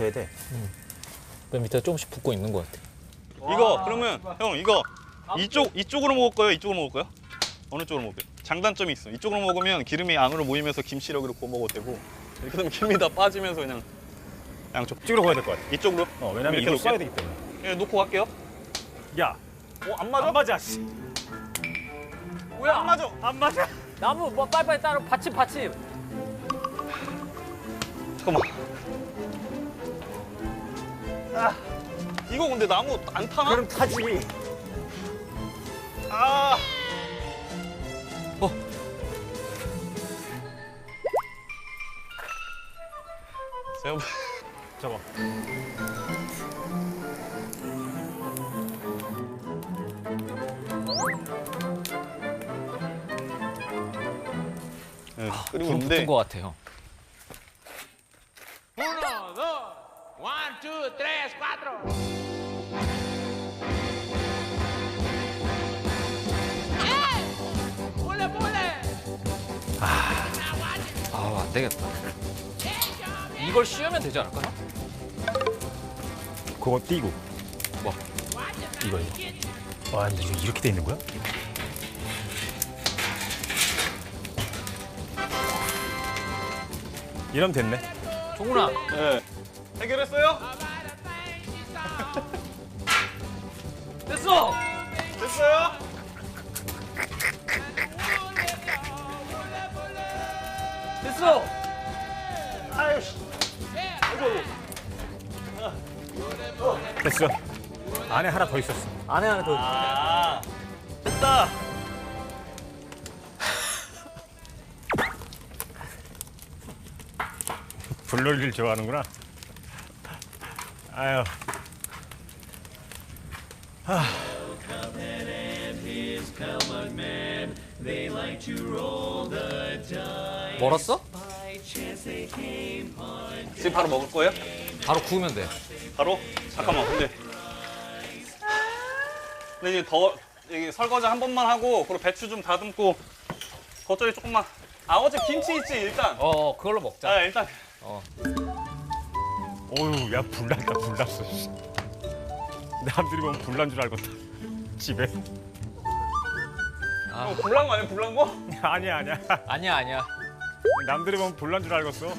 돼야 돼. 맨 밑에 조금씩 붓고 있는 것 같아. 이거 그러면 형 이거 이쪽으로 먹을 거예요? 이쪽으로 먹을 거예요? 어느 쪽으로 먹을까요? 장단점이 있어. 이쪽으로 먹으면 기름이 안으로 모이면서 김치력으로 구워 먹어도 되고 이렇게 되면 기름이 다 빠지면서 그냥 양쪽 이쪽으로 가야 될 것 같아. 이쪽으로? 왜냐면 이렇게 이걸 써야 놓을게요. 되기 때문에. 예, 놓고 갈게요. 야, 안 맞아? 안 맞아. 씨. 뭐야? 안 맞아. 안 맞아. 나무 뭐 빨리빨리 따로 받침. 잠깐만. 이거 근데 나무 안 타나? 그럼 타지. 아. 세워. 잡아. 네, 그리고 불 근데 붙은 것 같아, 형. Uno, dos, one, two, tres, cuatro. ¡Pule, pule! 안 되겠다. 이걸 씌우면 되지 않을까? 그거 띄고. 뭐? 이거. 와, 근데 이거 이렇게 돼 있는 거야? 이러면 됐네. 종훈아, 네. 해결했어요? 됐어! 됐어요? 됐어! 됐어. 안에 하나 더 있었어. 안에 하나 더. 아, 됐다. 불놀이를 좋아하는구나. 아유. 멀었어? 지금 바로 먹을 거예요? 바로 구우면 돼. 바로? 잠깐만, 근데 이제 이게 설거지 한 번만 하고, 그리고 배추 좀 다듬고, 겉절이 조금만. 어제 김치 있지, 일단. 그걸로 먹자. 아, 일단. 어휴, 야, 불났다, 불났어. 씨. 남들이 보면 불난 줄 알겠다. 집에. 불난 거 아니야, 불난 거? 아니야, 아니야. 아니야. 남들이 보면 불난 줄 알겠어.